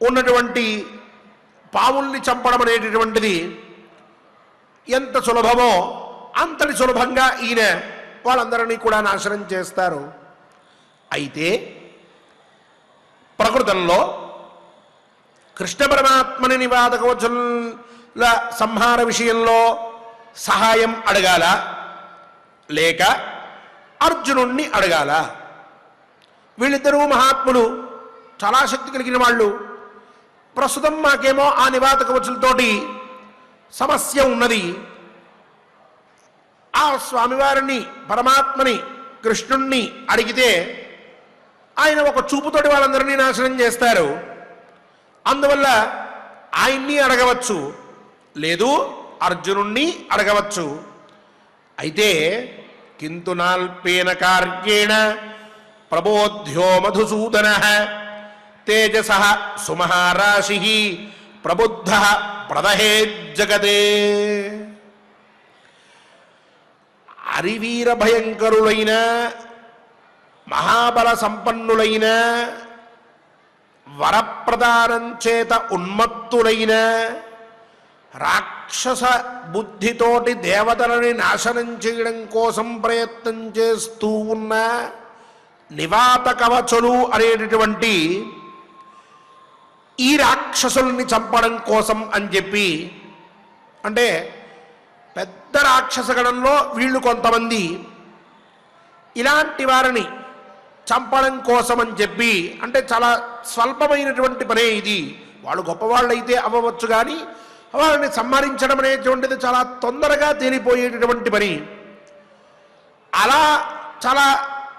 ఉన్నటువంటి పాముల్ని చంపడం అనేటటువంటిది ఎంత సులభమో అంతటి సులభంగా ఈయన వాళ్ళందరినీ కూడా నాశనం చేస్తారు. అయితే ప్రకృతంలో కృష్ణ పరమాత్మని నివాత కవచుల సంహార విషయంలో సహాయం అడగాల లేక అర్జునుణ్ణి అడగాల? వీళ్ళిద్దరూ మహాత్ములు, చాలా శక్తి కలిగిన వాళ్ళు. ప్రస్తుతం మాకేమో ఆ నివాత కవచులతోటి సమస్య ఉన్నది. ఆ స్వామివారిని పరమాత్మని కృష్ణుణ్ణి అడిగితే ఆయన ఒక చూపుతోటి వాళ్ళందరినీ నాశనం చేస్తారు. అందువల్ల ఆయన్ని అడగవచ్చు, లేదు అర్జునుణ్ణి అడగవచ్చు. అయితే కింతు నాల్పేన కార్యేణ ప్రబోధ్యో మధుసూదన తేజస సుమహారాశి ప్రబుద్ధ ప్రదహే జగతే. అరివీర భయంకరులైన మహాబల సంపన్నులైన వరప్రదానం చేత ఉన్మత్తులైన రాక్షస బుద్ధితోటి దేవతలని నాశనం చేయడం కోసం ప్రయత్నం చేస్తూ ఉన్న నివాత కవచులు అనేటటువంటి ఈ రాక్షసుల్ని చంపడం కోసం అని చెప్పి, అంటే పెద్ద రాక్షసగణంలో వీళ్ళు కొంతమంది ఇలాంటి వారిని చంపడం కోసం అని చెప్పి, అంటే చాలా స్వల్పమైనటువంటి పనే ఇది. వాళ్ళు గొప్పవాళ్ళు అయితే అవ్వవచ్చు, కానీ వారిని సంహరించడం అనేటువంటిది చాలా తొందరగా తేలిపోయేటటువంటి పని. అలా చాలా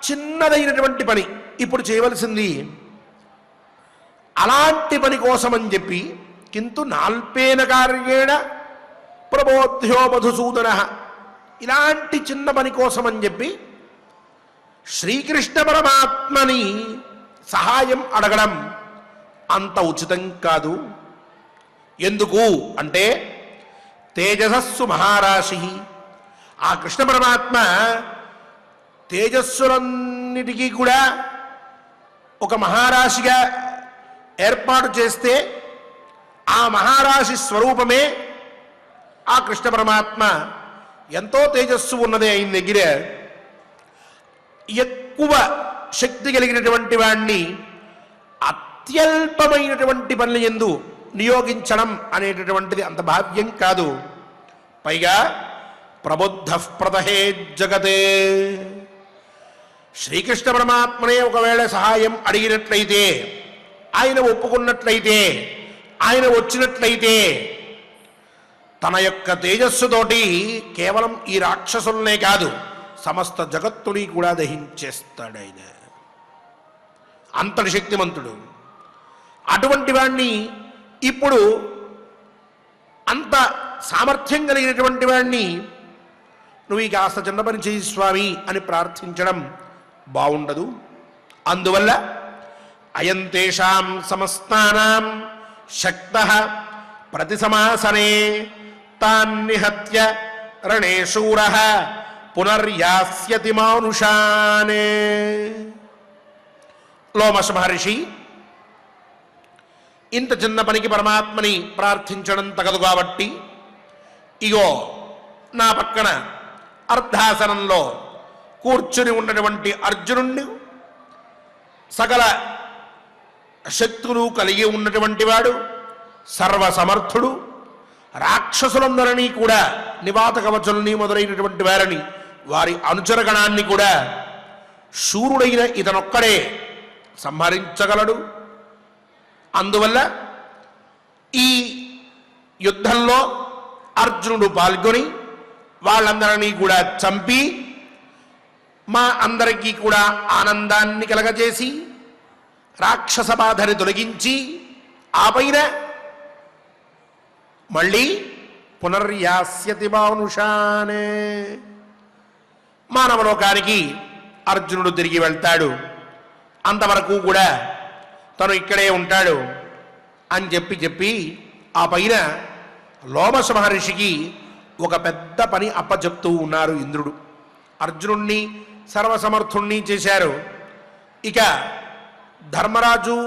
చిన్నదైనటువంటి పని ఇప్పుడు చేయవలసింది. అలాంటి పని కోసమని చెప్పి కింటు నాల్పేన కార్యేణ ప్రబోధ్యో మధుసూదన, ఇలాంటి చిన్న పని కోసమని చెప్పి శ్రీకృష్ణ పరమాత్మని సహాయం అడగడం అంత ఉచితం కాదు. ఎందుకు అంటే తేజసస్సు మహారాశి, ఆ కృష్ణ పరమాత్మ తేజస్సులన్నిటికీ కూడా ఒక మహారాశిగా ఏర్పాటు చేస్తే ఆ మహారాశి స్వరూపమే ఆ కృష్ణ పరమాత్మ. ఎంతో తేజస్సు ఉన్నదే ఆయన దగ్గర. ఎక్కువ శక్తి కలిగినటువంటి వాణ్ణి అత్యల్పమైనటువంటి పనులు యందు నియోగించడం అనేటటువంటిది అంత భావ్యం కాదు. పైగా ప్రబుద్ధ ప్రదహే జగతే, శ్రీకృష్ణ పరమాత్మనే ఒకవేళ సహాయం అడిగినట్లయితే, ఆయన ఒప్పుకున్నట్లయితే, ఆయన వచ్చినట్లయితే తన యొక్క తేజస్సుతోటి కేవలం ఈ రాక్షసులనే కాదు సమస్త జగత్తుని కూడా దహించేస్తాడు ఆయన. అంతటి శక్తిమంతుడు. అటువంటి వాణ్ణి ఇప్పుడు అంత సామర్థ్యం కలిగినటువంటి వాణ్ణి నువ్వు ఈ కాస్త చిన్న పని చేయి స్వామి అని ప్రార్థించడం బాగుండదు. అందువల్ల అయం తేషాం సమస్తానాం శక్తః ప్రతి సమాసనే తాన్నిహత్య రణే శూరః పునర్యాస్యతి మానుషానే. లోమశ మహర్షి ఇంత చిన్న పనికి పరమాత్మని ప్రార్థించడం తగదు కాబట్టి ఇగో నా పక్కన అర్ధాసనంలో కూర్చుని ఉన్నటువంటి అర్జునుణ్ణి, సకల శక్తులు కలిగి ఉన్నటువంటి వాడు, సర్వసమర్థుడు, రాక్షసులందరినీ కూడా నివాత కవచుల్ని మొదలైనటువంటి వారిని వారి అనుచరగణాన్ని కూడా శూరుడైన ఇతనొక్కడే సంహరించగలడు. అందువల్ల ఈ యుద్ధంలో అర్జునుడు పాల్గొని వాళ్ళందరినీ కూడా చంపి మా అందరికీ కూడా ఆనందాన్ని కలగజేసి రాక్షస బాధని తొలగించి ఆ పైన మళ్ళీ పునర్యాస్యతి మానుషానే, మానవలోకానికి అర్జునుడు తిరిగి వెళ్తాడు. అంతవరకు కూడా తను ఇక్కడే ఉంటాడు అని చెప్పి ఆ పైన లోమశ మహర్షికి ఒక పెద్ద పని అప్పచెప్తూ ఉన్నారు ఇంద్రుడు. అర్జునుణ్ణి సర్వసమర్థుణ్ణి చేశారు. ఇక ధర్మరాజు,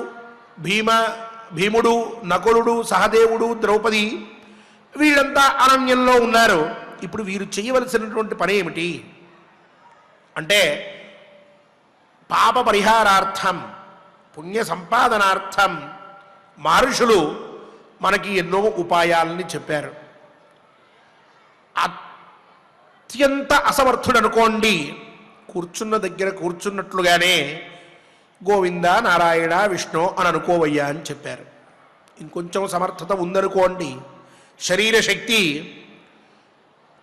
భీముడు, నకులుడు, సహదేవుడు, ద్రౌపది వీళ్ళంతా అరణ్యంలో ఉన్నారు. ఇప్పుడు వీరు చేయవలసినటువంటి పని ఏమిటి అంటే పాప పరిహారార్థం, పుణ్య సంపాదనార్థం మహర్షులు మనకి ఎన్నో ఉపాయాలని చెప్పారు. అత్యంత అసమర్థుడు అనుకోండి, కూర్చున్న దగ్గర కూర్చున్నట్లుగానే గోవింద, నారాయణ, విష్ణు అని అనుకోవయ్యా అని చెప్పారు. ఇంకొంచెం సమర్థత ఉందనుకోండి, శరీర శక్తి,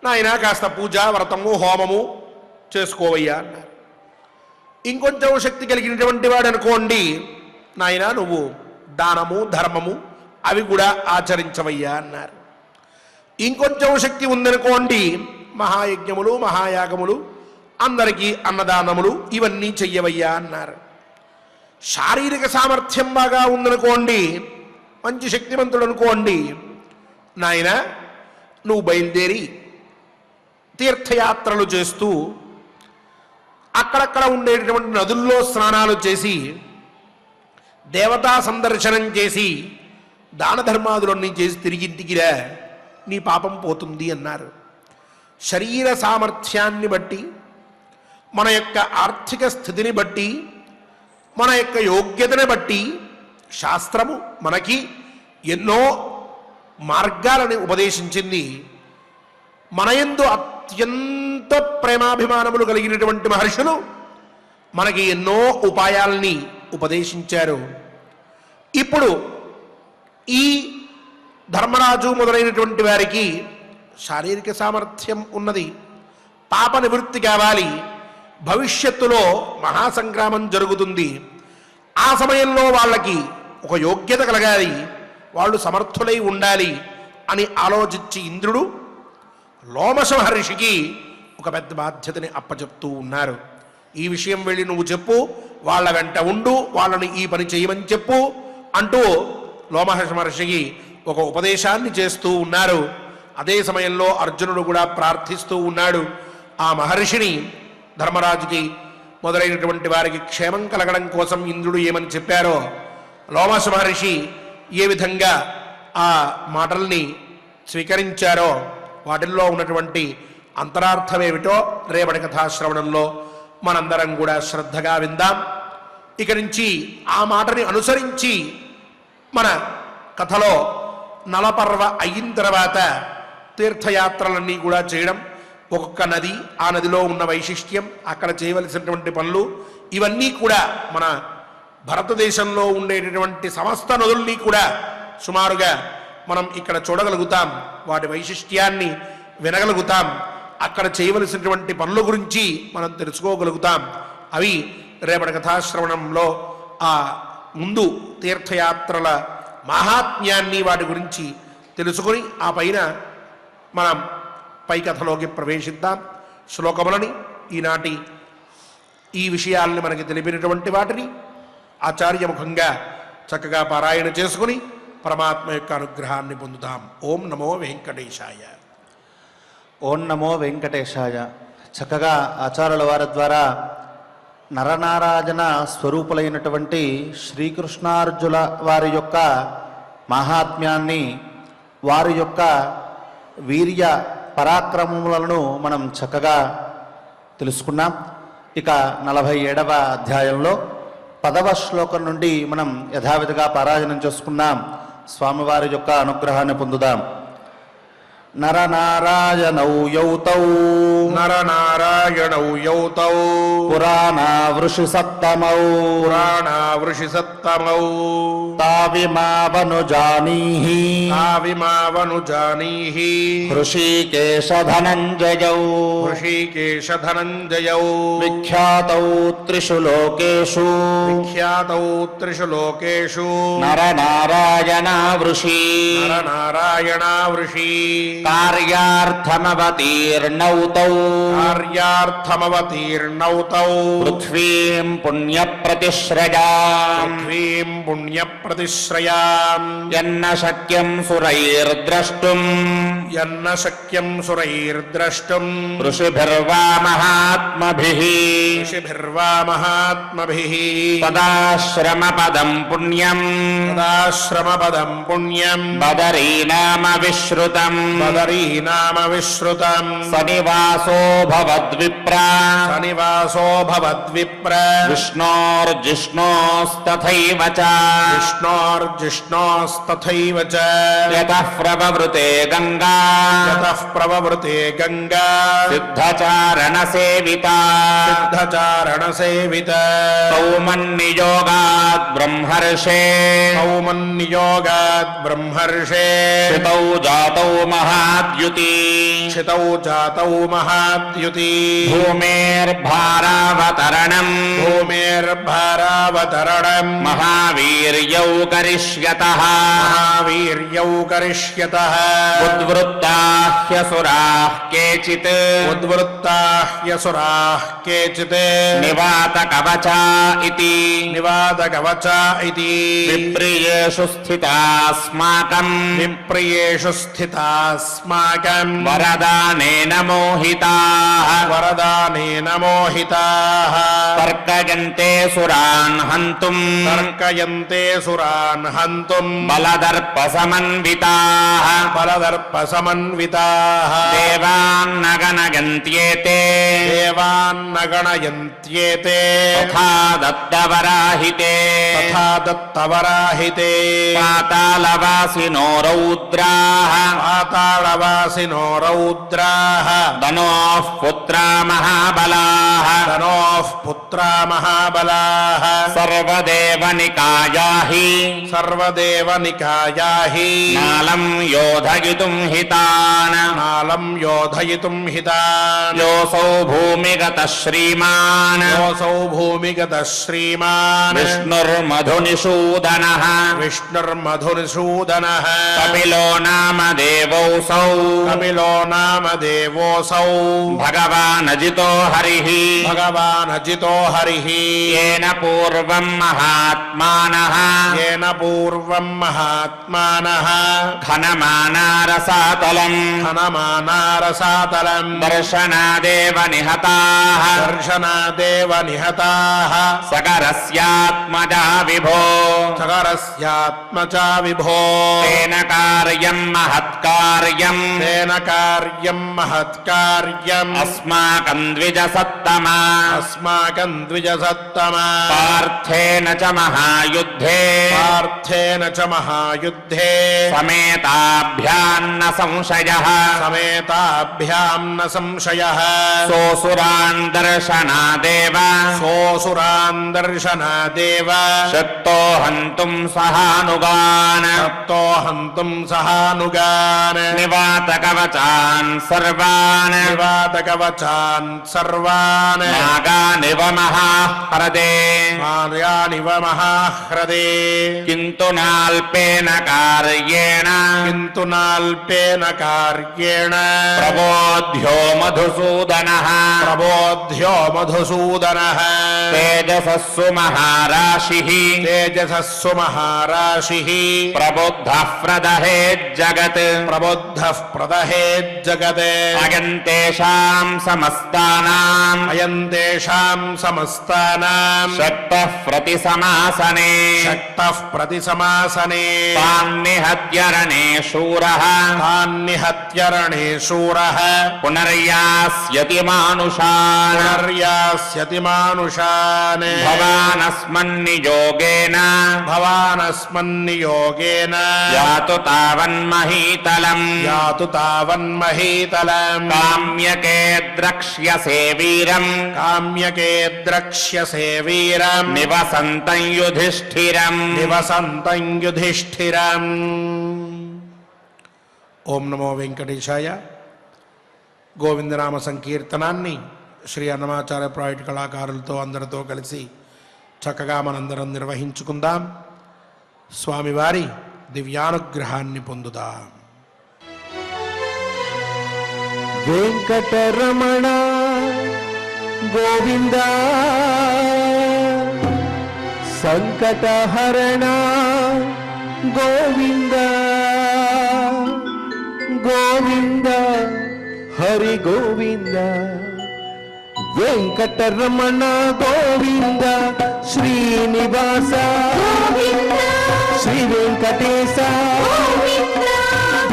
నాయన కాస్త పూజ, వ్రతము, హోమము చేసుకోవయ్యా అన్నారు. ఇంకొంచెం శక్తి కలిగినటువంటి వాడు అనుకోండి, నాయన నువ్వు దానము, ధర్మము అవి కూడా ఆచరించవయ్యా అన్నారు. ఇంకొంచెం శక్తి ఉందనుకోండి, మహాయజ్ఞములు, మహాయాగములు, అందరికీ అన్నదానములు ఇవన్నీ చెయ్యవయ్యా అన్నారు. శారీరక సామర్థ్యం బాగా ఉందనుకోండి, మంచి శక్తివంతుడు అనుకోండి, నాయన నువ్వు బయలుదేరి తీర్థయాత్రలు చేస్తూ అక్కడక్కడ ఉండేటటువంటి నదుల్లో స్నానాలు చేసి దేవతా సందర్శనం చేసి దాన ధర్మాదులన్నీ చేసి తిరిగింటికిరా, నీ పాపం పోతుంది అన్నారు. శరీర సామర్థ్యాన్ని బట్టి, మన యొక్క ఆర్థిక స్థితిని బట్టి, మన యొక్క యోగ్యతని బట్టి శాస్త్రము మనకి ఎన్నో మార్గాలని ఉపదేశించింది. మన యందు అత్యంత ప్రేమాభిమానములు కలిగినటువంటి మహర్షులు మనకి ఎన్నో ఉపాయాలని ఉపదేశించారు. ఇప్పుడు ఈ ధర్మరాజు మొదలైనటువంటి వారికి శారీరక సామర్థ్యం ఉన్నది, పాప నివృత్తి కావాలి, భవిష్యత్తులో మహాసంగ్రామం జరుగుతుంది, ఆ సమయంలో వాళ్ళకి ఒక యోగ్యత కలగాలి, వాళ్ళు సమర్థులై ఉండాలి అని ఆలోచించి ఇంద్రుడు లోమశ మహర్షికి ఒక పెద్ద బాధ్యతని అప్పచెప్తూ ఉన్నారు. ఈ విషయం వెళ్ళి నువ్వు చెప్పు, వాళ్ళ వెంట ఉండు, వాళ్ళని ఈ పని చేయమని చెప్పు అంటూ లోమహర్షి మహర్షికి ఒక ఉపదేశాన్ని చేస్తూ ఉన్నారు. అదే సమయంలో అర్జునుడు కూడా ప్రార్థిస్తూ ఉన్నాడు. ఆ మహర్షిని ధర్మరాజుకి మొదలైనటువంటి వారికి క్షేమం కలగడం కోసం ఇంద్రుడు ఏమని చెప్పారో, లోమశ మహర్షి ఏ విధంగా ఆ మాటల్ని స్వీకరించారో వాటిల్లో ఉన్నటువంటి అంతరార్థమేమిటో రేపటి కథాశ్రవణంలో మనందరం కూడా శ్రద్ధగా విందాం. ఇక నుంచి ఆ మాటని అనుసరించి మన కథలో నలపర్వ అయిన తర్వాత తీర్థయాత్రలన్నీ కూడా చేయడం, ఒక్కొక్క నది, ఆ నదిలో ఉన్న వైశిష్ట్యం, అక్కడ చేయవలసినటువంటి పనులు, ఇవన్నీ కూడా మన భారతదేశంలో ఉండేటటువంటి సమస్త నదుల్ని కూడా సుమారుగా మనం ఇక్కడ చూడగలుగుతాం, వాటి వైశిష్ట్యాన్ని వినగలుగుతాం, అక్కడ చేయవలసినటువంటి పనుల గురించి మనం తెలుసుకోగలుగుతాం. అవి రేపటి కథాశ్రవణంలో ఆ ముందు తీర్థయాత్రల మహాత్మ్యాన్ని వాటి గురించి తెలుసుకొని ఆ పైన మనం పై కథలోకి ప్రవేశిద్దాం. శ్లోకములని ఈనాటి ఈ విషయాల్ని మనకి తెలిపినటువంటి వాటిని ఆచార్యముఖంగా చక్కగా పారాయణ చేసుకుని పరమాత్మ యొక్క అనుగ్రహాన్ని పొందుతాం. ఓం నమో వెంకటేశాయ. ఓం నమో వెంకటేశాయ. చక్కగా ఆచార్యుల వారి ద్వారా నరనారాయణ స్వరూపులైనటువంటి శ్రీకృష్ణార్జుల వారి యొక్క మహాత్మ్యాన్ని, వారి యొక్క వీర్య పరాక్రమములను మనం చక్కగా తెలుసుకున్నాం. ఇక 47వ అధ్యాయంలో 10వ శ్లోకం నుండి మనం యథావిధిగా పారాయణం చేసుకున్నాం. స్వామివారి యొక్క అనుగ్రహాన్ని పొందుదాం. నరనారాయణౌ యౌతౌ నరనారాయణౌ యౌతౌ పురాణావృషి సత్తమౌ పురాణావృషి సత్తమౌ తావిమావనుజానీహి తావిమావనుజానీహి హృషీకేశ ధనంజయౌ హృషీకేశ ధనంజయౌ విఖ్యాతౌ త్రిషు లోకేషు విఖ్యాతౌ త్రిషు లోకేషు నరనారాయణావృషి నరనారాయణావృషి కార్యార్థమవతీర్ణౌ తౌ కార్యార్థమవతీర్ణౌ తౌ పృథ్వీం పుణ్యప్రతిశ్రయాం పృథ్వీం పుణ్యప్రతిశ్రయాం యన్న శక్యం సురైర్ద్రష్టుం యన్న శక్యం సురైర్ద్రష్టుం ఋషిభిర్వా మహాత్మభిః ఋషిభిర్వా మహాత్మభిః తదాశ్రమపదం పుణ్యం తదాశ్రమపదం పుణ్యం బదరీనామ విశ్రుతం బదరీనామ విశ్రుతం సనివాసో భవద్విప్ర సనివాసో భవద్విప్ర విష్ణోర్జిష్ణోస్తథైవ చ విష్ణోర్జిష్ణోస్తథైవ చ యతః ప్రవవృతే గంగా యతః ప్రవవృతే గంగా సిద్ధచారణ సేవితా సిద్ధచారణ సేవిత కౌమన్నియోగాద్ బ్రహ్మర్షే కౌమన్నియోగాద్ బ్రహ్మర్షే క్షితౌ జాతౌ మహాద్యుతి క్షితౌ జాతౌ మహాద్యుతి భూమేర్భారావతరణం భూమేర్భారావతరణం మహావీర్యౌ కరిష్యతః మహావీర్యౌ కరిష్యతః ఉద్వృత్తాహ్యసురాః కేచిత్ ఉద్వృత్తాహ్యసురాః కేచిత్ నివాతకవచా ఇతి నివాదకవచ ఇతి విప్రియేషు స్థితాస్మాకం విప్రియేషు స్థితాస్మాకం వరదానేన మోహితాః వరదానేన మోహితాః తర్కయంతే సురాన్ హంతుం తర్కయంతే సురాన్ హంతుం బలదర్పసమన్వితాః బలదర్పసమన్వితాః దేవాన్నగనగంత్యేతే దేవాన్నగణయంత్యేతే తథా దత్తవరాహితే తథా దత్తవరాహితే పాతాళవాసినో రౌద్రాః పాతాళవాసినో రౌద్రాః ధనోః పుత్రా మహాబలాః ధనోః పుత్రా పుత్రా మహాబలాః సర్వదేవనికాయాహి సర్వదేవనికాయాహి నాలం యోధయితుం హితాన్ నాలం యోధయితుం హితాన్ యోసౌ భూమిగత శ్రీమాన్ యోసౌ భూమిగత శ్రీమాన్ విష్ణుర్మధునిషూదనః విష్ణుర్మధునిషూదనః కపిలో నామ దేవౌసౌ కపిలో నామ దేవోసౌ భగవానజితో హరిః భగవానజితో హరిః येन पूर्वं महात्मानः येन पूर्वं महात्मानः खनमानारसातलम् हनमानारसातलम् दर्शनादेव निहताः दर्शनादेव निहताः सकरस्यात्मजा विभो सगरस्यात्मजा विभो तेन कार्यं महत्कार्यम् तेन कार्यं महत्कार्यम् अस्माकं द्विजसत्तमा अस्माकं द्विजसत्तमा पार्थेन च महायुद्धे पार्थेन च महायुद्धे समेताभ्यान्न संशयः समेताभ्यां न संशयः सोऽसुरान् दर्शनादेव सोऽसुरान् दर्शनादेव शक्तो हन्तुं सहानुगान् शक्तो हन्तुं सहानुगान् निवातकवचान् सर्वान् निवातकवचान् सर्वान् नागानिव महाह्रदे मार्यानिव महाह्रदे किन्तु नाल्पेन कार्येण किन्तु नाल्पेन कार्येण प्रबोध्यो मधुसूदनः प्रबोध्यो मधुसूदनः तेजसस्सु महाराशिः तेजसस्सु महाराशिः प्रबुद्धः प्रदहेज्जगत् प्रबुद्धः प्रदहेज्जगत् अयम् तेषां समस्तानाम् अयं तेषां समस्तानां शक्तः प्रतिसमासने शक्तः प्रतिसमासने तान्निहत्यरणे शूरः तान्निहत्यरणे शूरः पुनर्यास्यति मानुषान् पुनर्यास्यति मानुषान् भवानस्मन्नियोगेन भवानस्मन्नियोगेन यातु तावन्महीतलम् यातु तावन्महीतलम् काम्यके द्रक्ष्यसे वीरम् काम्यके द्रक्ष्यसे वीरम् निवसन्तं युधिष्ठिरम् निवसन्तं युधिष्ठिरम् ఓం నమో వెంకటేశాయ. గోవిందనామ సంకీర్తనాన్ని శ్రీ అన్నమాచార్య ప్రాజెక్ట్ కళాకారులతో అందరితో కలిసి చక్కగా మనందరం నిర్వహించుకుందాం. స్వామివారి దివ్యానుగ్రహాన్ని పొందుదాం. వెంకటరమణ గోవింద సంకటహరణ గోవింద గోవింద హరి గోవింద వెంకటరమణ గోవింద శ్రీనివాస శ్రీ వెంకటేశ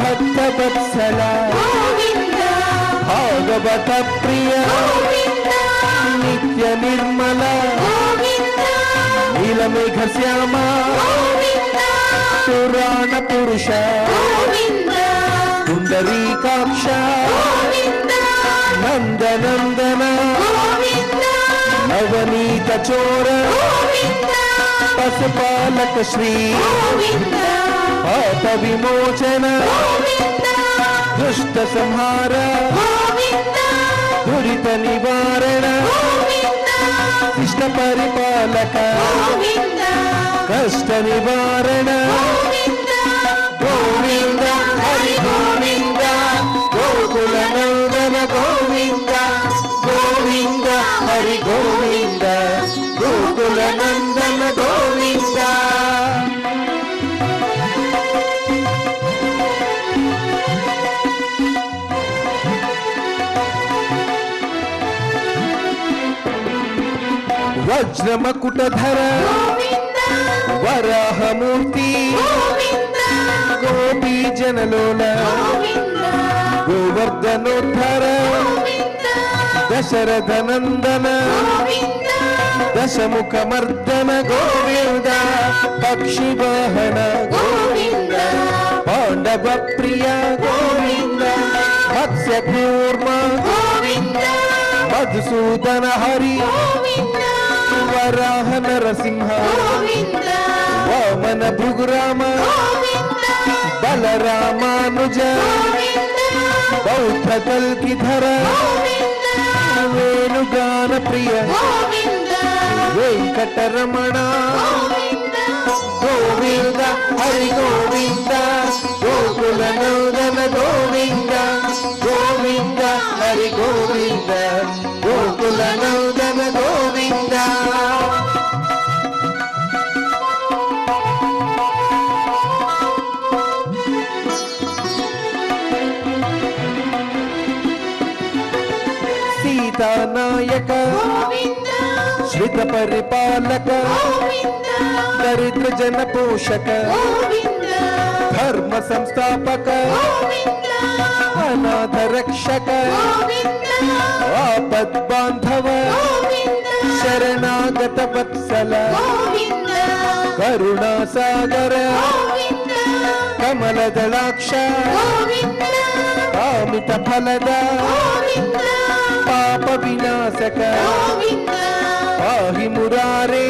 భక్తవత్సల భాగవత ప్రియ నిత్య నిర్మల నీలమేఘ శ్యామ పురాణ పురుష పుండరీకాక్ష నందనందన నవనీత చోర పశుపాలక శ్రీ పాప విమోచన దుష్ట సంహార దురిత నివారణ కృష్ణ పరిపాలక కష్ట నివారణ గోవింద హరి గోవింద గోకుల నందన గోవింద గోవింద హరి గోవింద గోకుల నందన గోవింద వజ్రమకుటధర వరాహమూర్తి గోపీ జనలోల గోవర్ధనోద్ధర దశరథ నందన దశముఖమర్దన గోవింద పక్షి వాహన గోవింద పాండవ ప్రియ గోవింద మత్స్య కూర్మ గోవింద మధుసూదన హరి వరాహ నరసింహ గోవింద వామన భృగురామ బలరామానుజ బౌద్ధ కల్కిధర వేణుగాన ప్రియ వెంకటరమణ గోవింద హరి గోవింద గోకుల నందన గోవింద గోవింద హరి గోవింద గోకుల నందన గోవింద సీతానాయక శ్రిత పరిపాలక దరిద్ర జన పోషక ధర్మ సంస్థాపక అనాథ రక్షక ఆపద్ బాంధవ శరణాగత వత్సల కరుణా సాగర కమల దళాక్ష కామిత ఫలద పాప వినాశక పాహి మురారే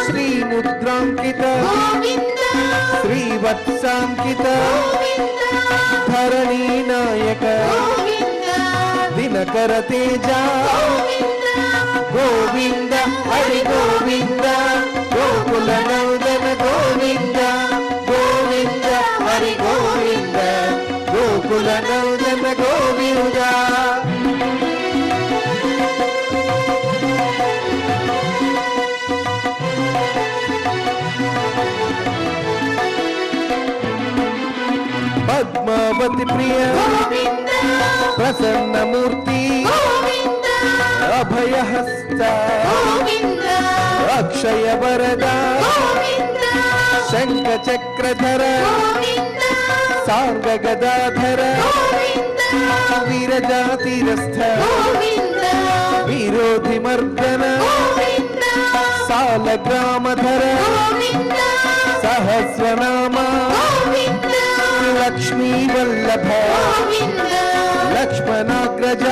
శ్రీ ముద్రాంకిత శ్రీవత్సాంకిత ధరణీ నాయక దినకర తేజ గోవింద హరి గోవింద గోకుల నందన గోవింద గోవింద హరి గోవింద గోకుల నందన గోవింద పద్మావతి ప్రియ ప్రసన్న మూర్తి అభయహస్త అక్షయ వరద శంఖ చక్రధర సాంగ గదాధర వీరజాతిరస్థ విరోధి మర్దన సాల గ్రామధర సహస్రనామ లక్ష్మీ వల్లభ లక్ష్మణాగ్రజ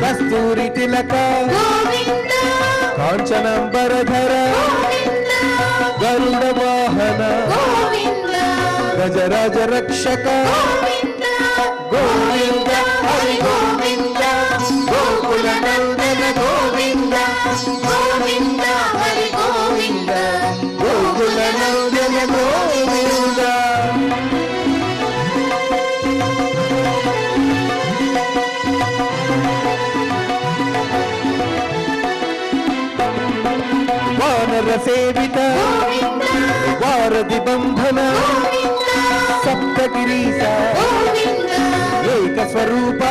కస్తూరి తిలక కాంచనంబరధర గరుడ వాహన గజరాజ రక్షక గోవింద హరి గోవింద గోకుల నందన గోవింద గోవింద హరి గోవింద గోకుల నందన గోవింద వానర సేవిత వారధి బంధన సప్తగిరీశ ఏక స్వరూప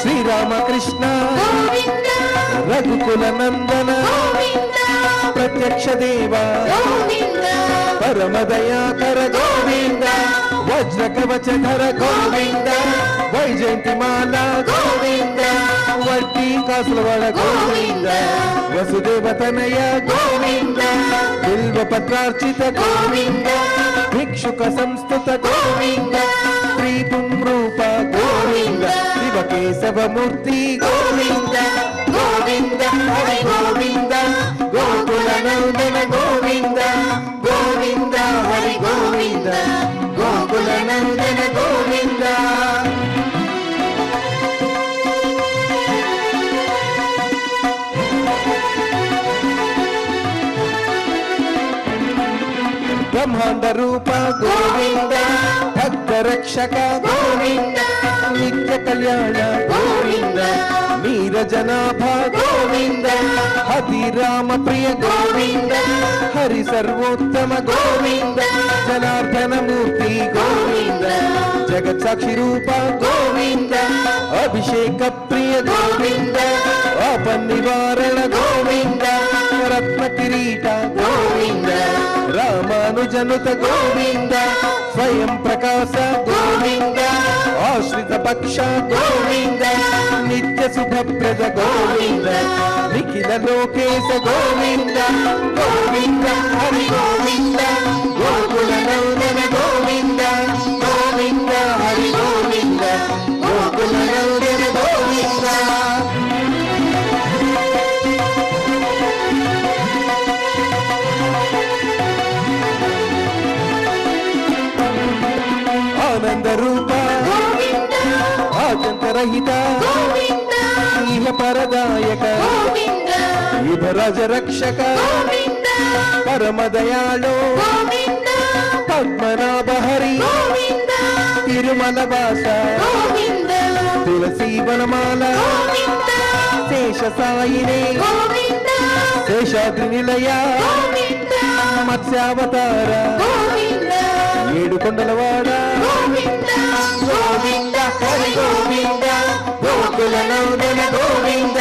శ్రీరామకృష్ణ రఘుకుల నందన ప్రత్యక్ష దేవ పరమ దయాకర గోవింద వజ్ర కవచధర గోవింద వైజయంతిమాల గోవింద వడ్డీ కాసులవాడ గోవింద వసుదేవ తనయ గోవింద బిల్వ పత్రార్చిత గోవింద భిక్షుక సంస్థుత గోవింద శ్రీ పుంరూప గోవింద శివ కేశవమూర్తి గోవింద గోవింద హరి గోవింద గోకుల నందన గోవింద గోవింద హరి గోవింద గోకుల నందన గోవింద బ్రహ్మాండ రూప గోవింద భక్త రక్షక గోవింద నిత్య కళ్యాణ గోవింద వీర జనాభ గోవింద హరి రామ ప్రియ గోవింద హరి సర్వోత్తమ గోవింద జనార్దన మూర్తి గోవింద జగత్ సాక్షి రూప గోవింద అభిషేక ప్రియ గోవింద ఆపన్ నివారణ గోవింద రత్న కిరీట గోవింద రామానుజనుత గోవింద స్వయం ప్రకాశ గోవింద ఆశ్రిత పక్ష గోవింద నిత్య శుభప్రద గోవింద నిఖిల లోకేశ గోవింద గోవింద హరి గోవింద గోకుల నందన గోవింద గోవింద హరి గోవింద గోకుల నందన గోవింద రహిత గోవింద ఇహ పరదాయక గోవింద యుధరాజ రక్షక గోవింద పరమదయాళో గోవింద పద్మనాభ హరి గోవింద తిరుమల వాస గోవింద తులసీ వనమాల గోవింద శేష సాయినే గోవింద శేషాద్రి నిలయ గోవింద మత్స్యావతార గోవింద ఏడు కొండలవాడ గోవింద గోవింద హరి గోవింద గోకుల నందన గోవింద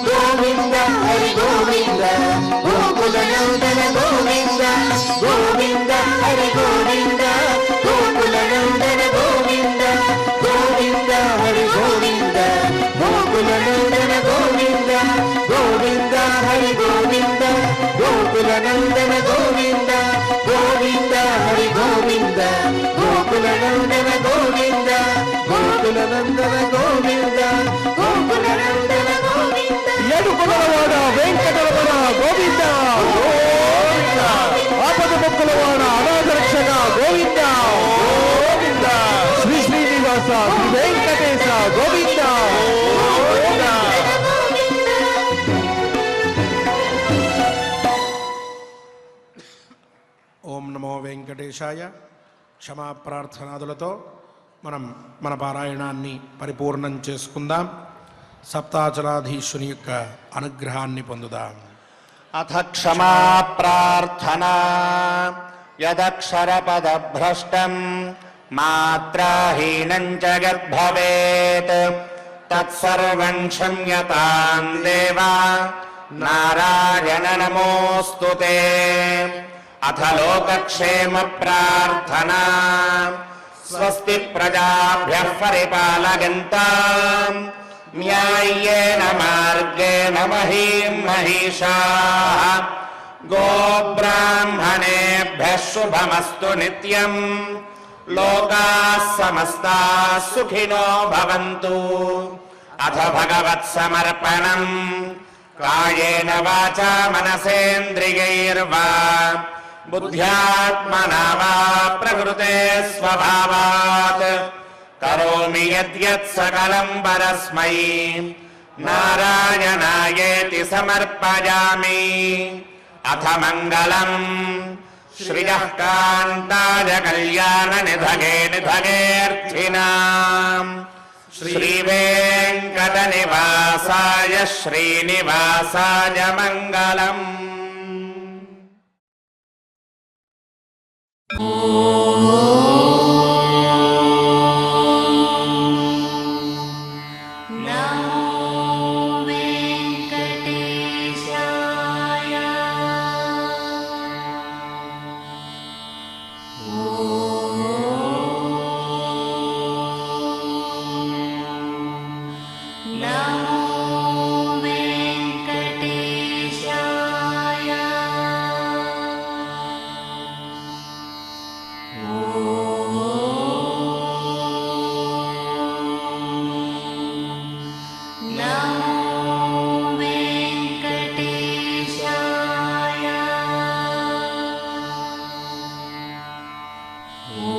గోవింద హరి గోవింద గోకుల నందన గోవింద గోవింద హరి గోవింద గోకుల నందన గోవింద గోవింద హరి గోవింద గోకుల నందన గోవింద గోవింద హరి గోవింద గోకుల నందన గోవింద గోవింద హరి గోవింద గోకుల నందన గోవింద గోకుల నందన గోవింద గోకుల నందన గోవింద ఏడుకొండలవాడ వెంకటరమణ గోవింద గోవింద ఆపద మొక్కులవాడ అనాథ రక్షక గోవింద గోవింద శ్రీ శ్రీనివాస శ్రీ వెంకటేశ గోవింద గోవింద ఓం నమో వెంకటేశాయ. క్షమా ప్రార్థనాదులతో మనం మన పారాయణాన్ని పరిపూర్ణం చేసుకుందాం. సప్తాచలాధీశుని యొక్క అనుగ్రహాన్ని పొందుదాం. అథ క్షమా ప్రార్థనా యదక్షరపదభ్రష్టం మాత్రాహీనం చ యద్భవేత్ తత్సర్వం క్షమ్యతాం దేవా నారాయణ నమోస్తుతే. అథ లోకక్షేమ ప్రార్థనా స్వస్తి ప్రజాభ్యః పరిపాలయంతాం న్యాయ్యేన మార్గేణ మహీం మహిషాః గోబ్రాహ్మణేభ్యः శుభమస్తు నిత్యం. లోకాः సమస్తాः సుఖినో భవంతు. అథ భగవత్సమర్పణం కాయేన వాచా మనసేంద్రియైర్వా బుద్ధ్యాత్మనా వా ప్రకృతే స్వభావాత్ కరోమి యద్యత్ సకలం పరస్మై నారాయణాయేతి సమర్పయామి. అథ మంగళం శ్రియః కాంతాయ కళ్యాణ నిధగే నిధగేర్థినాం శ్రీవేంకట నివాసాయ శ్రీనివాసాయ మంగళం. ఓ